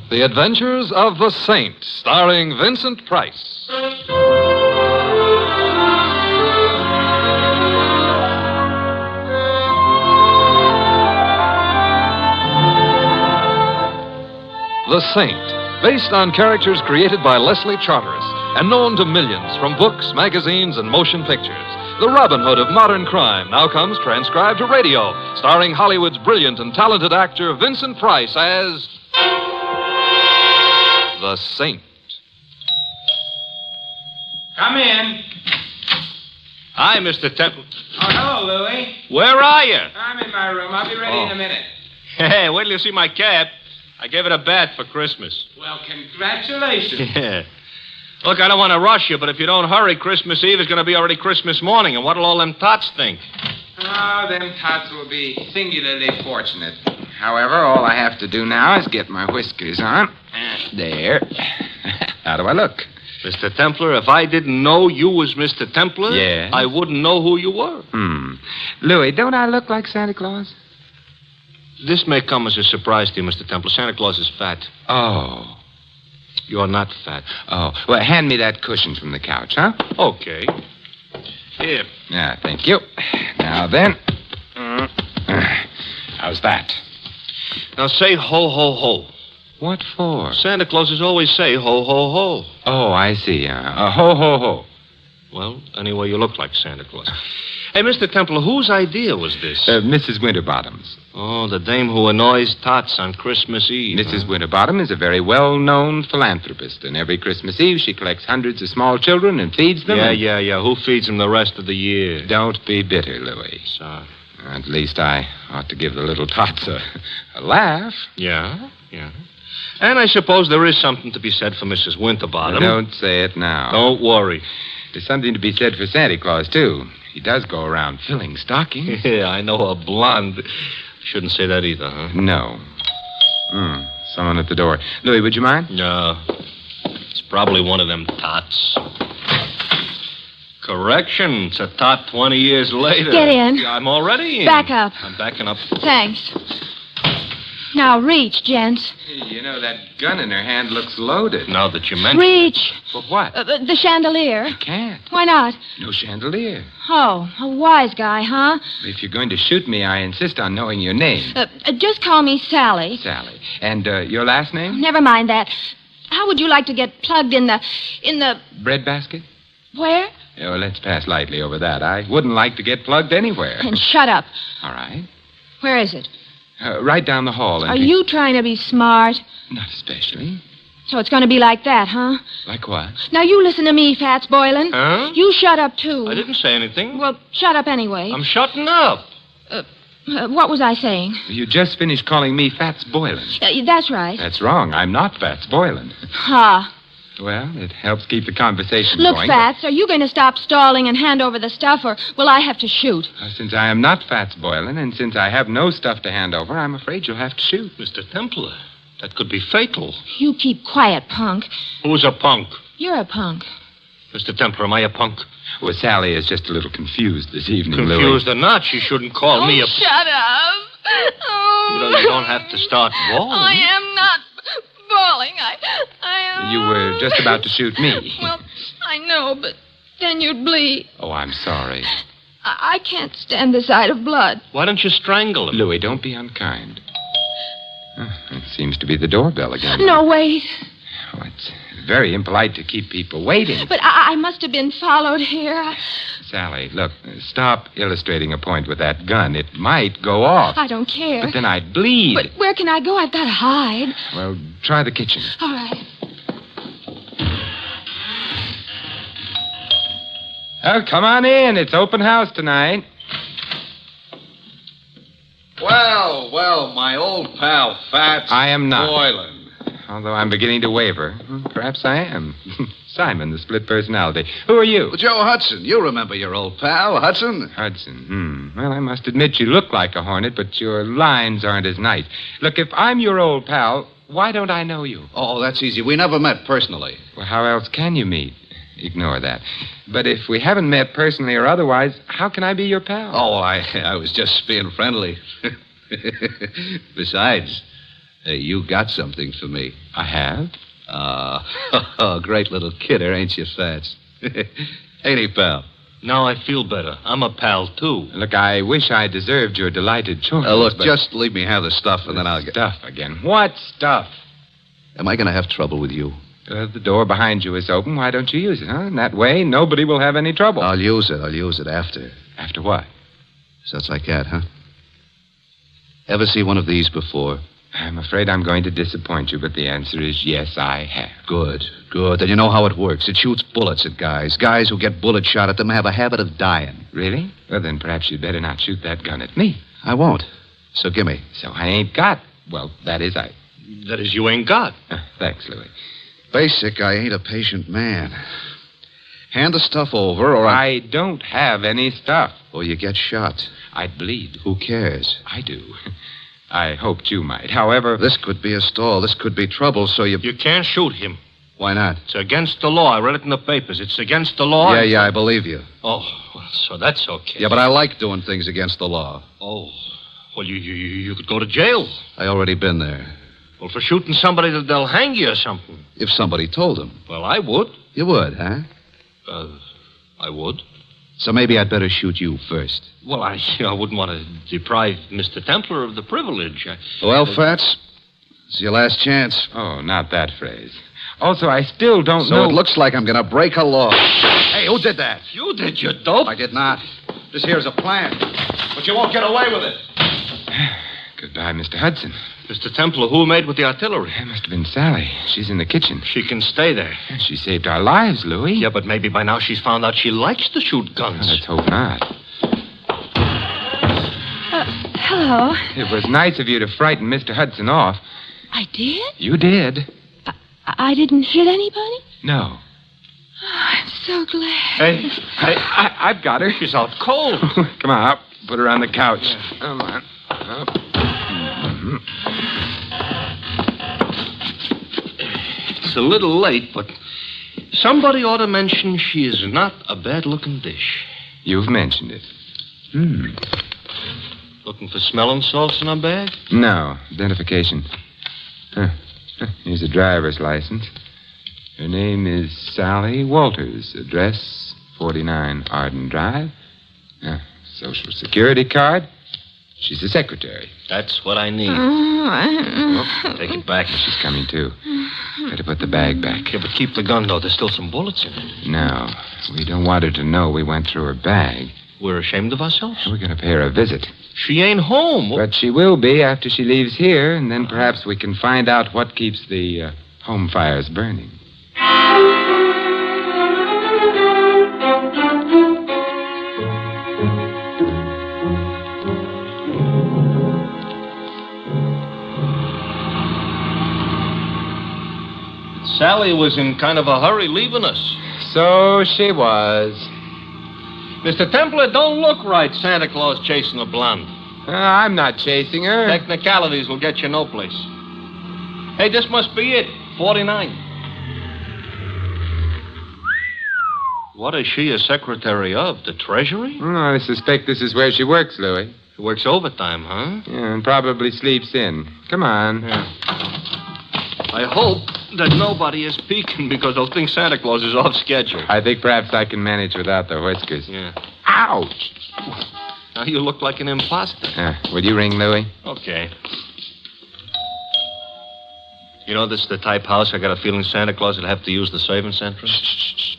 The Adventures of the Saint, starring Vincent Price. The Saint, based on characters created by Leslie Charteris and known to millions from books, magazines, and motion pictures. The Robin Hood of modern crime now comes transcribed to radio, starring Hollywood's brilliant and talented actor Vincent Price as the Saint. Come in. Hi, Mr. Temple. Oh, hello, Louie. Where are you? I'm in my room. I'll be ready in a minute. Hey, wait till you see my cab. I gave it a bath for Christmas. Well, congratulations. Yeah. Look, I don't want to rush you, but if you don't hurry, Christmas Eve is going to be already Christmas morning, and what'll all them tots think? Oh, them tots will be singularly fortunate. However, all I have to do now is get my whiskers on. There. How do I look? Mr. Templar, if I didn't know you was Mr. Templar, Yeah? I wouldn't know who you were. Louie, don't I look like Santa Claus? This may come as a surprise to you, Mr. Templar. Santa Claus is fat. Oh. You're not fat. Oh. Well, hand me that cushion from the couch, huh? Okay. Here. Yeah, thank you. Now then. How's that? Now say ho, ho, ho. What for? Santa Clauses always say ho, ho, ho. Oh, I see. Ho, ho, ho. Well, anyway, you look like Santa Claus. Hey, Mr. Templar, whose idea was this? Mrs. Winterbottom's. Oh, the dame who annoys tots on Christmas Eve. Mrs. Winterbottom is a very well-known philanthropist, and every Christmas Eve she collects hundreds of small children and feeds them. Yeah. Who feeds them the rest of the year? Don't be bitter, Louie. Sorry. At least I ought to give the little tots a laugh. Yeah. And I suppose there is something to be said for Mrs. Winterbottom. Don't say it now. Don't worry. There's something to be said for Santa Claus, too. He does go around filling stockings. Yeah, I know a blonde. Shouldn't say that either, huh? No. Someone at the door. Louie, would you mind? No. It's probably one of them tots. Correction. It's a tot 20 years later. Get in. I'm already in. Back up. I'm backing up. Thanks. Now reach, gents. Hey, you know, that gun in her hand looks loaded. Now that you mention Reach. For what? The chandelier. Can't. Why not? No chandelier. Oh, a wise guy, huh? If you're going to shoot me, I insist on knowing your name. Just call me Sally. Sally. And your last name? Never mind that. How would you like to get plugged in the... Breadbasket? Where? Oh, let's pass lightly over that. I wouldn't like to get plugged anywhere. And shut up. All right. Where is it? Right down the hall. Are you trying to be smart? Not especially. So it's going to be like that, huh? Like what? Now you listen to me, Fats Boylan. Huh? You shut up, too. I didn't say anything. Well, shut up anyway. I'm shutting up. What was I saying? You just finished calling me Fats Boylan. That's right. That's wrong. I'm not Fats Boylan. Ha. Well, it helps keep the conversation Look, going. Fats, are you going to stop stalling and hand over the stuff, or will I have to shoot? Since I am not Fats Boylan, and since I have no stuff to hand over, I'm afraid you'll have to shoot. Mr. Templar, that could be fatal. You keep quiet, punk. Who's a punk? You're a punk. Mr. Templar, am I a punk? Well, Sally is just a little confused this evening, Confused Louie. or not, she shouldn't call me a... Shut up. Oh. You don't have to start bawling. I am not bawling. I You were just about to shoot me. Well, I know, but then you'd bleed. Oh, I'm sorry. I can't stand the sight of blood. Why don't you strangle him? Louie, don't be unkind. It seems to be the doorbell again. No, wait. Oh, it's very impolite to keep people waiting. But I must have been followed here. Sally, look, stop illustrating a point with that gun. It might go off. I don't care. But then I'd bleed. But where can I go? I've got to hide. Well, try the kitchen. All right. Oh, come on in. It's open house tonight. Well, my old pal, Fats I am not. Boylan. Although I'm beginning to waver. Perhaps I am. Simon, the split personality. Who are you? Well, Joe Hudson. You remember your old pal, Hudson? Hudson. Well, I must admit you look like a hornet, but your lines aren't as nice. Look, if I'm your old pal, why don't I know you? Oh, that's easy. We never met personally. Well, how else can you meet? Ignore that. But if we haven't met personally or otherwise, how can I be your pal? Oh, I was just being friendly. Besides, Hey, you got something for me. I have? Great little kidder, ain't you, Fats? Ain't he, pal? Now I feel better. I'm a pal, too. Look, I wish I deserved your delighted choice. Look, but... just leave me have the stuff, and then I'll get... Stuff again. What stuff? Am I going to have trouble with you? The door behind you is open. Why don't you use it, huh? In that way, nobody will have any trouble. I'll use it after. After what? So it's like that, huh? Ever see one of these before? I'm afraid I'm going to disappoint you, but the answer is yes, I have. Good. Then you know how it works. It shoots bullets at guys. Guys who get bullets shot at them have a habit of dying. Really? Well, then perhaps you'd better not shoot that gun at me. I won't. So gimme. So I ain't got... Well, that is, you ain't got. Thanks, Louis. Basic, I ain't a patient man. Hand the stuff over, or I don't have any stuff. Or you get shot. I'd bleed. Who cares? I do. I hoped you might. However... This could be a stall. This could be trouble, so you... You can't shoot him. Why not? It's against the law. I read it in the papers. It's against the law. Yeah, I believe you. Oh, well, so that's okay. Yeah, but I like doing things against the law. Oh, well, you could go to jail. I already been there. Well, for shooting somebody, they'll hang you or something. If somebody told them. Well, I would. You would, huh? I would. So maybe I'd better shoot you first. Well, I wouldn't want to deprive Mr. Templar of the privilege. Well, Fats, it's your last chance. Oh, not that phrase. Also, I still don't know... So it looks like I'm going to break a law. Hey, who did that? You did, you dope. I did not. This here's a plan. But you won't get away with it. Goodbye, Mr. Hudson. Mr. Templar, who made with the artillery? It must have been Sally. She's in the kitchen. She can stay there. She saved our lives, Louis. Yeah, but maybe by now she's found out she likes to shoot guns. Let's hope not. Hello. It was nice of you to frighten Mr. Hudson off. I did? You did. I didn't hit anybody? No. Oh, I'm so glad. Hey, I've got her. she's out cold. Come on, up. Put her on the couch. Come on. Up. Mm-hmm. It's a little late, but somebody ought to mention she is not a bad-looking dish. You've mentioned it. Looking for smelling salts in her bag? No. Identification. Here's a driver's license. Her name is Sally Walters. Address 49 Arden Drive. Social Security card. She's the secretary. That's what I need. Oh, Take it back. She's coming, too. Better put the bag back. Yeah, but keep the gun, though. There's still some bullets in it. No. We don't want her to know we went through her bag. We're ashamed of ourselves? We're going to pay her a visit. She ain't home. But she will be after she leaves here, and then perhaps we can find out what keeps the home fires burning. Sally was in kind of a hurry leaving us. So she was. Mr. Templar, don't look right, Santa Claus chasing a blonde. I'm not chasing her. Technicalities will get you no place. Hey, this must be it. 49. What is she a secretary of? The Treasury? I suspect this is where she works, Louis. She works overtime, huh? Yeah, and probably sleeps in. Come on. Yeah. I hope that nobody is peeking because they'll think Santa Claus is off schedule. I think perhaps I can manage without the whiskers. Yeah. Ouch! Now you look like an imposter. Will you ring Louis? Okay. You know, this is the type house I got a feeling Santa Claus would have to use the servants' entrance.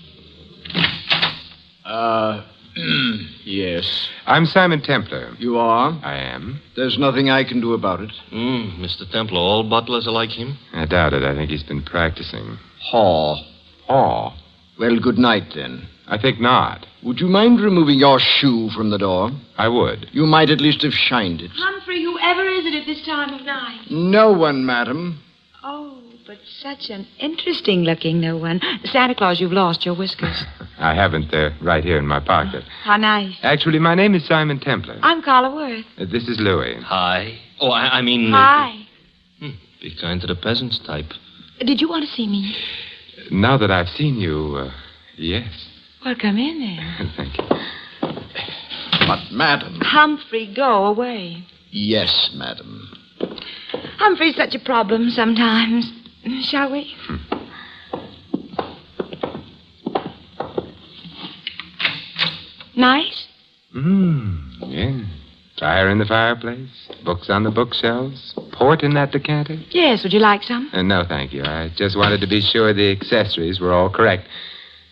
Yes. I'm Simon Templar. You are? I am. There's nothing I can do about it. Mr. Templar, all butlers are like him? I doubt it. I think he's been practicing. Haw. Oh. Well, good night, then. I think not. Would you mind removing your shoe from the door? I would. You might at least have shined it. Humphrey, whoever is it at this time of night? No one, madam. Oh, but such an interesting-looking no one. Santa Claus, you've lost your whiskers. I haven't. They're right here in my pocket. How nice. Actually, my name is Simon Templar. I'm Carla Worth. This is Louis. Hi. Oh, I mean... Hi. Be kind to the peasants type. Did you want to see me? Now that I've seen you, yes. Well, come in then. Thank you. But, madam. Humphrey, go away. Yes, madam. Humphrey's such a problem sometimes. Shall we? Nice? Yeah. Fire in the fireplace, books on the bookshelves, port in that decanter. Yes, would you like some? No, thank you. I just wanted to be sure the accessories were all correct.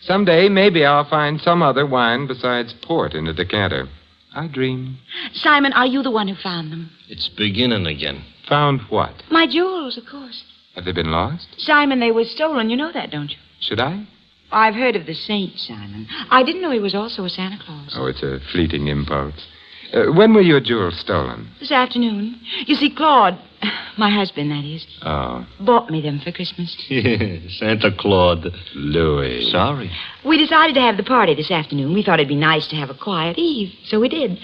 Someday, maybe I'll find some other wine besides port in the decanter. I dream. Simon, are you the one who found them? It's beginning again. Found what? My jewels, of course. Have they been lost? Simon, they were stolen. You know that, don't you? Should I? I've heard of the saint, Simon. I didn't know he was also a Santa Claus. Oh, it's a fleeting impulse. When were your jewels stolen? This afternoon. You see, Claude, my husband, that is, Oh, bought me them for Christmas. Santa Claus. Louis. Sorry. We decided to have the party this afternoon. We thought it'd be nice to have a quiet eve, so we did.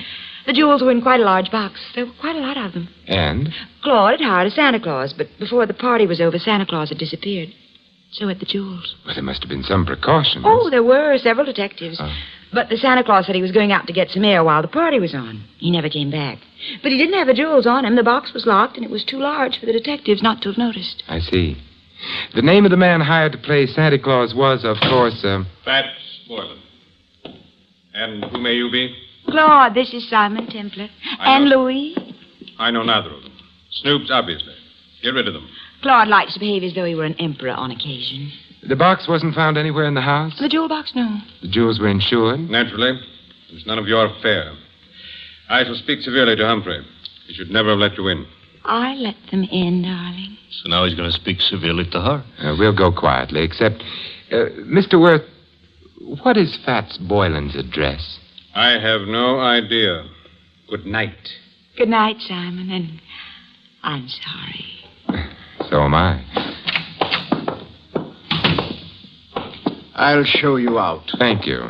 The jewels were in quite a large box. There were quite a lot of them. And? Claude had hired a Santa Claus, but before the party was over, Santa Claus had disappeared. So had the jewels. Well, there must have been some precautions. Oh, there were several detectives. Oh. But the Santa Claus said he was going out to get some air while the party was on. He never came back. But he didn't have the jewels on him. The box was locked, and it was too large for the detectives not to have noticed. I see. The name of the man hired to play Santa Claus was, of course, Fats Boylan. And who may you be? Claude, this is Simon Templar. I And know. Louis. I know neither of them. Snoops, obviously. Get rid of them. Claude likes to behave as though he were an emperor on occasion. the box wasn't found anywhere in the house? The jewel box, no. The jewels were insured? Naturally. It's none of your affair. I shall speak severely to Humphrey. He should never have let you in. I let them in, darling. So now he's going to speak severely to her. We'll go quietly, except, Mr. Worth, what is Fats Boylan's address? I have no idea. Good night. Good night, Simon, and I'm sorry. So am I. I'll show you out. Thank you.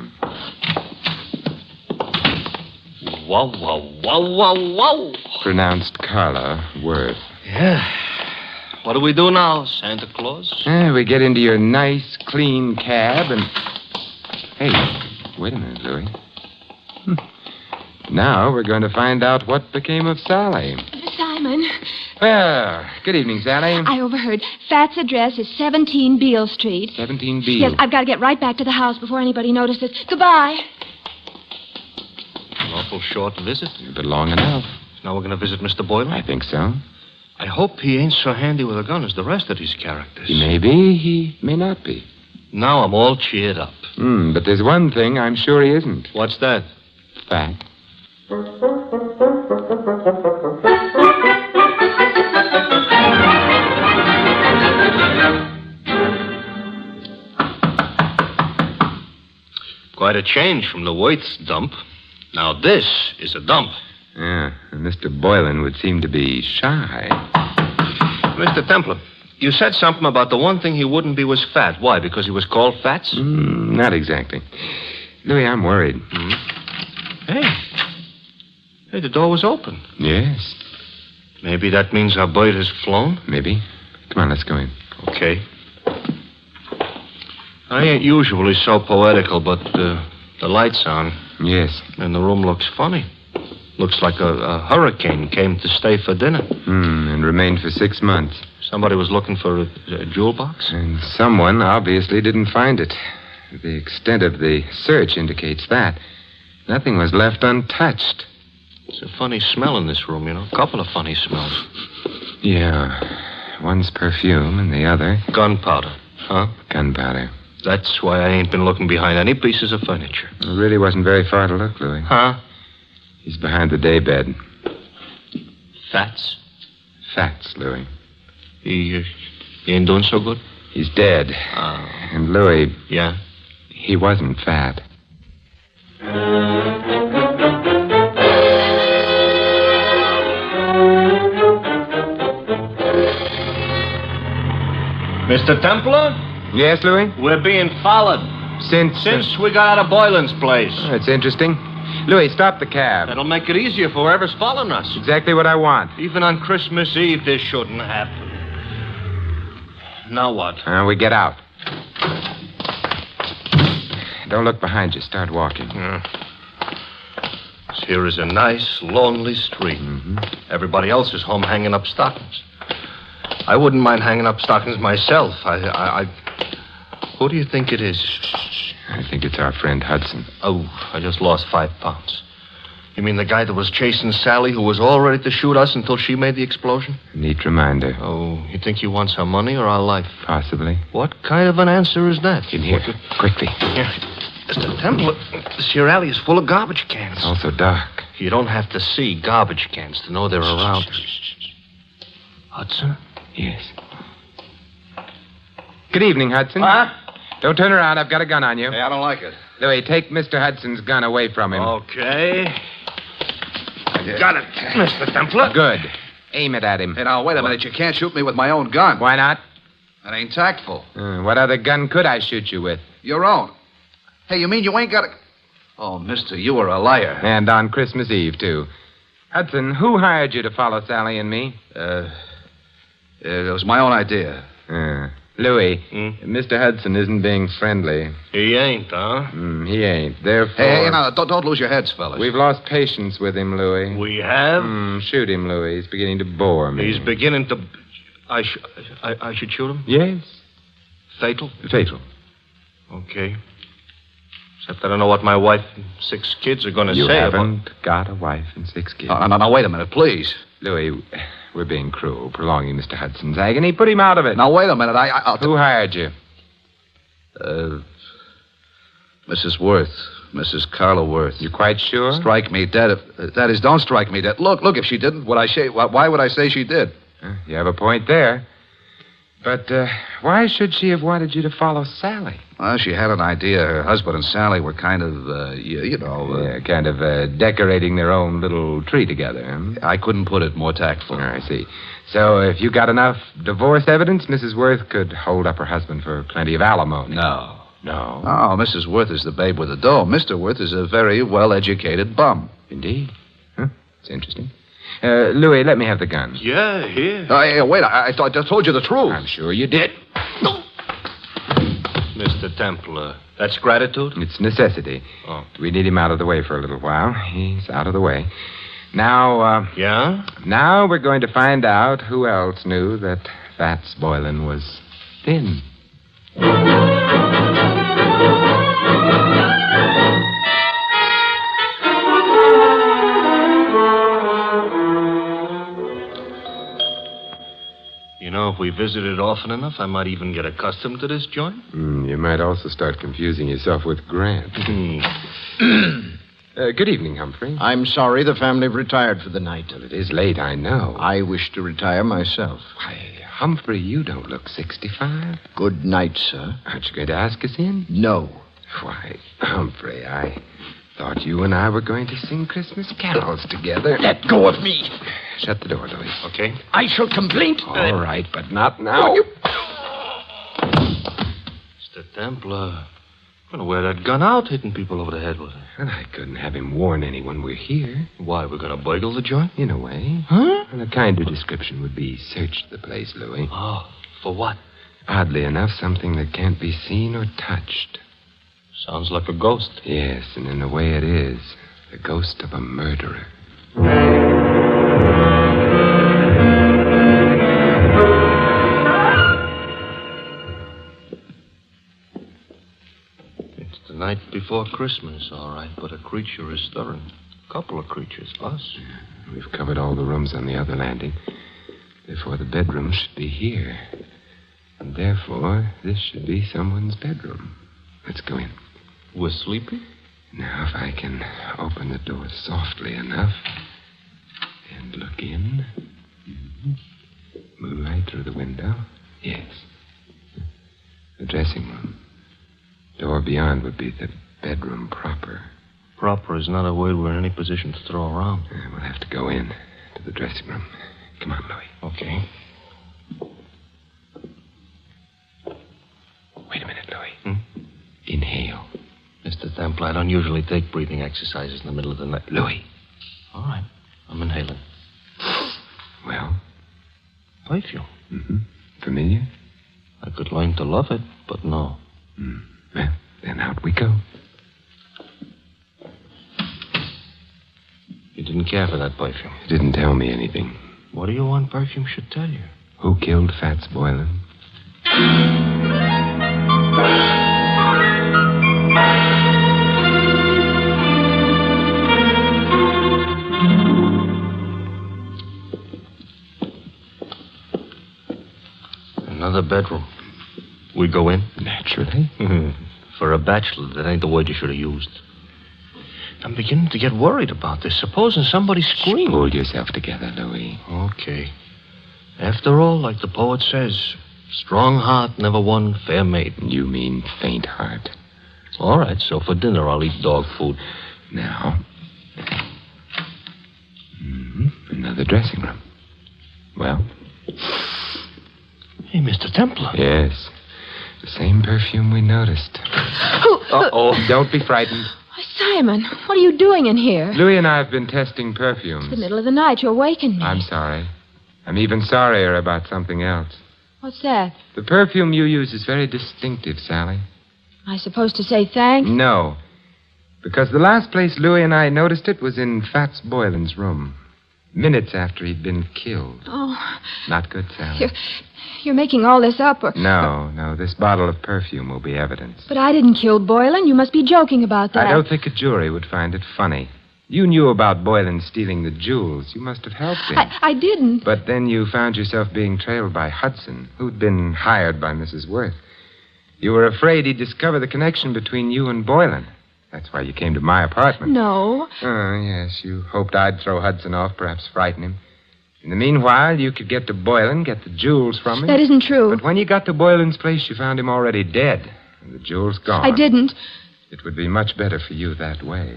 Wow, wow, wow, wow, wow. Pronounced Carla Worth. Yeah. What do we do now, Santa Claus? We get into your nice, clean cab and... Hey, wait a minute, Louis. Now we're going to find out what became of Sally. Simon, Well, good evening, Sally. I overheard. Fat's address is 17 Beale Street. 17B. Yes, I've got to get right back to the house before anybody notices. Goodbye. An awful short visit. But long enough. Now we're going to visit Mr. Boylan? I think so. I hope he ain't so handy with a gun as the rest of these characters. He may be, he may not be. Now I'm all cheered up. But there's one thing I'm sure he isn't. What's that? Fat. Quite a change from the Waits dump. Now this is a dump. Yeah, and Mr. Boylan would seem to be shy. Mr. Templar, you said something about the one thing he wouldn't be was fat. Why? Because he was called Fats? Not exactly. Louis, I'm worried. Hey, the door was open. Yes, Maybe that means our bird has flown? maybe. Come on, let's go in. Okay. I ain't usually so poetical, but the light's on, Yes. and the room looks funny. Looks like a hurricane came to stay for dinner. And remained for 6 months. Somebody was looking for a jewel box? And someone obviously didn't find it. The extent of the search indicates that. Nothing was left untouched. It's a funny smell in this room, you know. A couple of funny smells. Yeah. One's perfume and the other Gunpowder. Huh? gunpowder. That's why I ain't been looking behind any pieces of furniture. It really wasn't very far to look, Louis. Huh? He's behind the daybed. Fats? Fats, Louis. He ain't doing so good? He's dead. And Louis, Yeah? he wasn't fat. Mr. Templar? Yes, Louis? We're being followed. Since we got out of Boylan's place. That's interesting. Louis, stop the cab. That'll make it easier for whoever's following us. Exactly what I want. Even on Christmas Eve, this shouldn't happen. Now what? We get out. Don't look behind you. Start walking. Here is a nice, lonely street. Everybody else is home hanging up stockings. I wouldn't mind hanging up stockings myself. Who do you think it is? I think it's our friend Hudson. Oh, I just lost 5 pounds. You mean the guy that was chasing Sally, who was all ready to shoot us until she made the explosion? Neat reminder. Oh, you think he wants our money or our life? Possibly. What kind of an answer is that? In here. Quickly. Here. Mr. Temple, this here alley is full of garbage cans. It's also dark. You don't have to see garbage cans to know they're around. Hudson? Yes. Good evening, Hudson. Huh? Don't turn around. I've got a gun on you. Hey, I don't like it. Louis, take Mr. Hudson's gun away from him. Okay. I got it, Mr. Templar. Good. Aim it at him. Hey, now, wait a minute. You can't shoot me with my own gun. Why not? That ain't tactful. What other gun could I shoot you with? Your own. Hey, you mean you ain't got a... Oh, mister, you are a liar. And on Christmas Eve, too. Hudson, who hired you to follow Sally and me? It was my own idea. Louis, Mr. Hudson isn't being friendly. He ain't, huh? He ain't. Therefore... Hey, now, don't lose your heads, fellas. We've lost patience with him, Louis. We have? Shoot him, Louis. He's beginning to bore me. He's beginning to... I should shoot him? Yes. Fatal? Fatal. Okay. Except I don't know what my wife and 6 kids are going to say. You haven't got a wife and 6 kids. Now, wait a minute, please. Louis, we're being cruel, prolonging Mr. Hudson's agony. Put him out of it. Now, wait a minute. I'll... Who hired you? Mrs. Worth. Mrs. Carla Worth. You quite sure? Strike me dead. That is, don't strike me dead. Look, if she didn't, why would I say she did? You have a point there. But why should she have wanted you to follow Sally? Well, she had an idea. Her husband and Sally were kind of, kind of decorating their own little tree together. I couldn't put it more tactful. I see. So if you got enough divorce evidence, Mrs. Worth could hold up her husband for plenty of alimony. No. No? Oh, Mrs. Worth is the babe with the dough. Mr. Worth is a very well-educated bum. Indeed. Huh? It's interesting. Louis, let me have the gun. Yeah, here. Hey, wait, I told you the truth. I'm sure you did. Mr. Templar, that's gratitude? It's necessity. Oh. We need him out of the way for a little while. He's out of the way. Now, Yeah? Now we're going to find out who else knew that Fats Boylan was thin. You know, if we visited often enough, I might even get accustomed to this joint. You might also start confusing yourself with Grant. Good evening, Humphrey. I'm sorry the family have retired for the night. Well, it is late, I know. I wish to retire myself. Why, Humphrey, you don't look 65. Good night, sir. Aren't you going to ask us in? No. Why, Humphrey, I thought you and I were going to sing Christmas carols together. Let go of me. Shut the door, Louis. Okay. I shall complain. All right, but not now. Mr. Templar, I'm going to wear that gun out hitting people over the head with it. And I couldn't have him warn anyone we're here. Why, we're going to burgle the joint? In a way. Huh? And a kinder description would be search the place, Louis. Oh, for what? Oddly enough, something that can't be seen or touched. Sounds like a ghost. Yes, and in a way it is. The ghost of a murderer. It's the night before Christmas, all right, but a creature is stirring. A couple of creatures, us. We've covered all the rooms on the other landing. Therefore, the bedroom should be here. And therefore, this should be someone's bedroom. Let's go in. We're sleeping? Now, if I can open the door softly enough and look in. Moonlight through the window. Yes. The dressing room. Door beyond would be the bedroom proper. Proper is not a word we're in any position to throw around. We'll have to go in to the dressing room. Come on, Louis. Okay. Wait a minute, Louis. Inhale. Mr. Templar, I don't usually take breathing exercises in the middle of the night. Louis. All right. I'm inhaling. Well? Perfume. Familiar? I could learn to love it, but no. Well, then out we go. You didn't care for that perfume. It didn't tell me anything. What do you want perfume should tell you? Who killed Fats Boylan? Another bedroom. We go in? Naturally. For a bachelor, that ain't the word you should have used. I'm beginning to get worried about this. Supposing somebody screamed. Pull yourself together, Louis. Okay. After all, like the poet says, strong heart never won fair maiden. You mean faint heart. All right, so for dinner I'll eat dog food. Now. Another dressing room. Well? Hey, Mr. Templar. Yes. The same perfume we noticed. Uh-oh. Don't be frightened. Simon, what are you doing in here? Louis and I have been testing perfumes. It's the middle of the night. You awakened me. I'm sorry. I'm even sorrier about something else. What's that? The perfume you use is very distinctive, Sally. Am I supposed to say thanks? No. Because the last place Louis and I noticed it was in Fats Boylan's room. Minutes after he'd been killed. Oh. Not good, Sally. You're making all this up, or... No. This bottle of perfume will be evidence. But I didn't kill Boylan. You must be joking about that. I don't think a jury would find it funny. You knew about Boylan stealing the jewels. You must have helped him. I didn't. But then you found yourself being trailed by Hudson, who'd been hired by Mrs. Worth. You were afraid he'd discover the connection between you and Boylan. That's why you came to my apartment. No. Oh, yes. You hoped I'd throw Hudson off, perhaps frighten him. In the meanwhile, you could get to Boylan, get the jewels from him. That isn't true. But when you got to Boylan's place, you found him already dead, and the jewels gone. I didn't. It would be much better for you that way.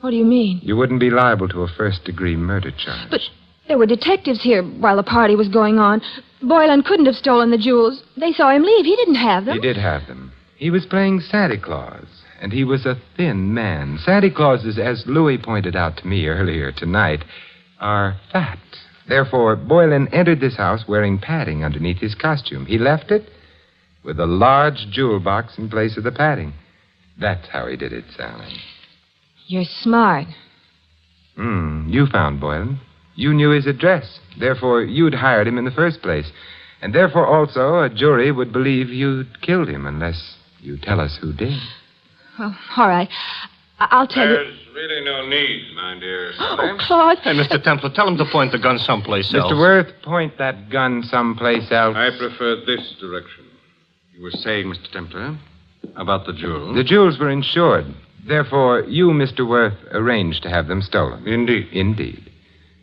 What do you mean? You wouldn't be liable to a first-degree murder charge. But there were detectives here while the party was going on. Boylan couldn't have stolen the jewels. They saw him leave. He didn't have them. He did have them. He was playing Santa Claus, and he was a thin man. Santa Clauses, as Louis pointed out to me earlier tonight, are fat. Therefore, Boylan entered this house wearing padding underneath his costume. He left it with a large jewel box in place of the padding. That's how he did it, Sally. You're smart. You found Boylan. You knew his address. Therefore, you'd hired him in the first place. And therefore, also, a jury would believe you'd killed him unless you tell us who did. Well, all right. I'll tell you. There's really no need, my dear. Oh, Claude. Hey, Mr. Templar, tell him to point the gun someplace else. Mr. Worth, point that gun someplace else. I prefer this direction. You were saying, Mr. Templar, about the jewels. The jewels were insured. Therefore, you, Mr. Worth, arranged to have them stolen. Indeed. Indeed.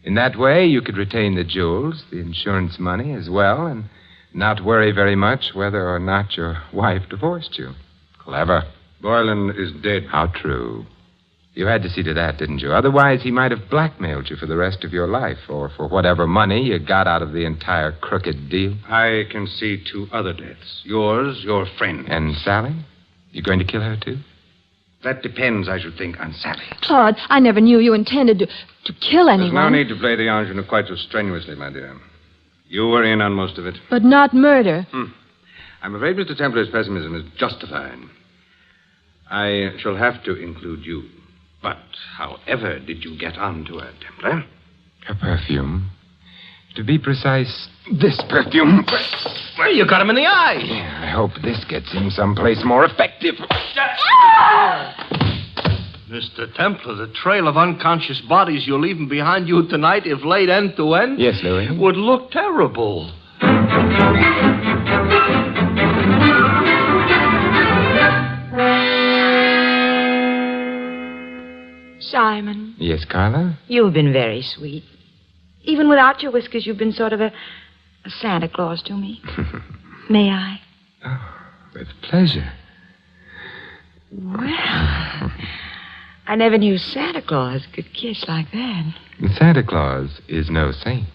In that way, you could retain the jewels, the insurance money as well, and not worry very much whether or not your wife divorced you. Clever. Boylan is dead. How true. You had to see to that, didn't you? Otherwise, he might have blackmailed you for the rest of your life, or for whatever money you got out of the entire crooked deal. I can see two other deaths. Yours, your friend. And Sally? You going to kill her, too? That depends, I should think, on Sally. Claude, I never knew you intended to kill anyone. There's no need to play the ingenue quite so strenuously, my dear. You were in on most of it. But not murder. I'm afraid Mr. Templar's pessimism is justified. I shall have to include you. But however did you get onto her, Templar? Her perfume. To be precise, this perfume. Well, you got him in the eye. Yeah, I hope this gets him someplace more effective. Mr. Templar, the trail of unconscious bodies you're leaving behind you tonight, if laid end to end, Yes, Louis. would look terrible. Simon, Yes, Carla? you've been very sweet. Even without your whiskers, you've been sort of a Santa Claus to me. May I? Oh, with pleasure. Well, I never knew Santa Claus could kiss like that. Santa Claus is no saint.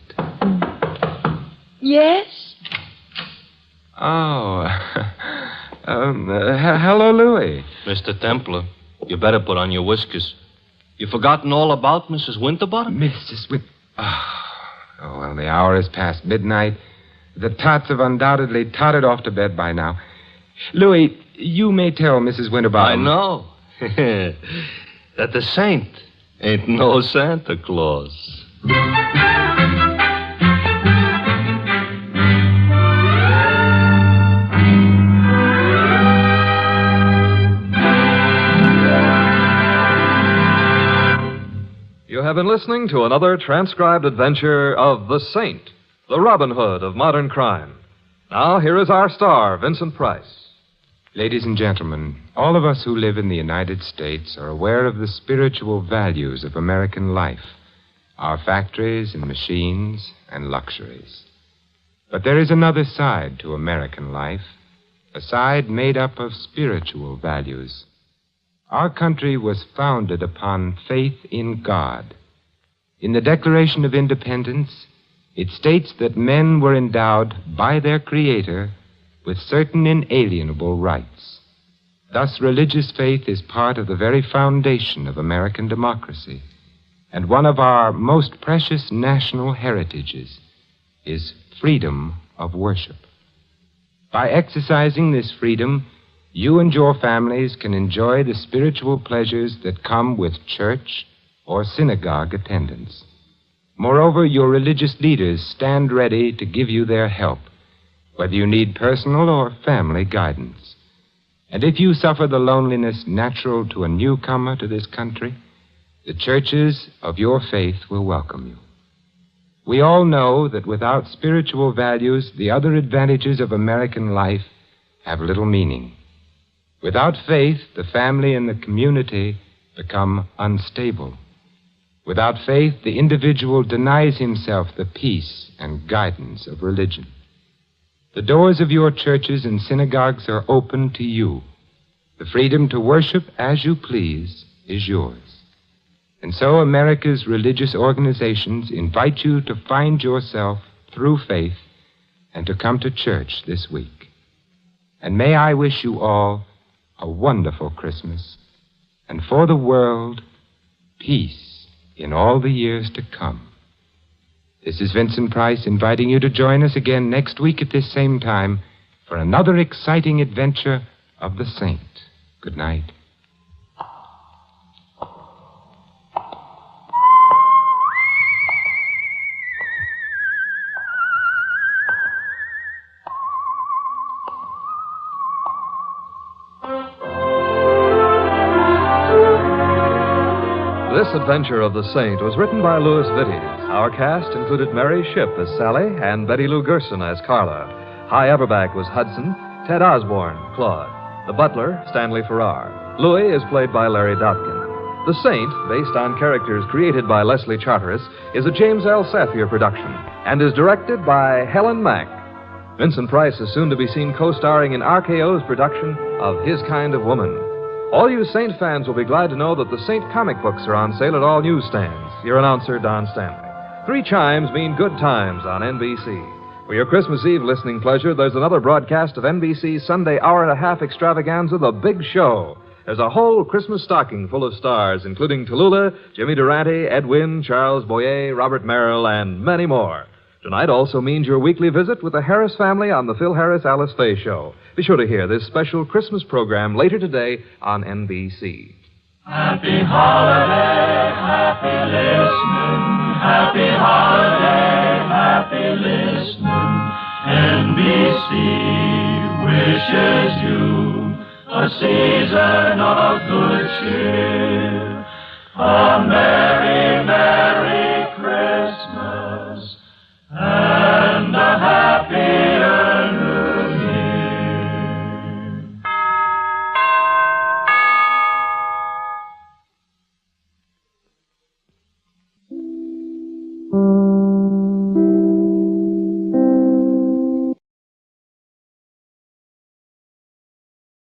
Yes? Oh. Hello, Louis. Mr. Templar, you better put on your whiskers. You forgotten all about Mrs. Winterbottom? Mrs. Oh, well, the hour is past midnight. The tots have undoubtedly tottered off to bed by now. Louis, you may tell Mrs. Winterbottom. I know. That the saint ain't no Santa Claus. You have been listening to another transcribed adventure of the Saint, the Robin Hood of modern crime. Now, here is our star, Vincent Price. Ladies and gentlemen, all of us who live in the United States are aware of the spiritual values of American life, our factories and machines and luxuries. But there is another side to American life, a side made up of spiritual values. Our country was founded upon faith in God. In the Declaration of Independence, it states that men were endowed by their Creator with certain inalienable rights. Thus, religious faith is part of the very foundation of American democracy, and one of our most precious national heritages is freedom of worship. By exercising this freedom, you and your families can enjoy the spiritual pleasures that come with church or synagogue attendance. Moreover, your religious leaders stand ready to give you their help, whether you need personal or family guidance. And if you suffer the loneliness natural to a newcomer to this country, the churches of your faith will welcome you. We all know that without spiritual values, the other advantages of American life have little meaning. Without faith, the family and the community become unstable. Without faith, the individual denies himself the peace and guidance of religion. The doors of your churches and synagogues are open to you. The freedom to worship as you please is yours. And so America's religious organizations invite you to find yourself through faith and to come to church this week. And may I wish you all a wonderful Christmas, and for the world, peace in all the years to come. This is Vincent Price inviting you to join us again next week at this same time for another exciting adventure of the Saint. Good night. This adventure of the Saint was written by Louis Vittes. Our cast included Mary Shipp as Sally and Betty Lou Gerson as Carla. Hi Everback was Hudson, Ted Osborne, Claude. The butler, Stanley Farrar. Louis is played by Larry Dotkin. The Saint, based on characters created by Leslie Charteris, is a James L. Safier production and is directed by Helen Mack. Vincent Price is soon to be seen co-starring in RKO's production of His Kind of Woman. All you Saint fans will be glad to know that the Saint comic books are on sale at all newsstands. Your announcer, Don Stanley. 3 chimes mean good times on NBC. For your Christmas Eve listening pleasure, there's another broadcast of NBC's Sunday hour-and-a-half extravaganza, The Big Show. There's a whole Christmas stocking full of stars, including Tallulah, Jimmy Durante, Ed Wynn, Charles Boyer, Robert Merrill, and many more. Tonight also means your weekly visit with the Harris family on the Phil Harris-Alice Faye Show. Be sure to hear this special Christmas program later today on NBC. Happy holiday, happy listening. Happy holiday, happy listening. NBC wishes you a season of good cheer. A merry, merry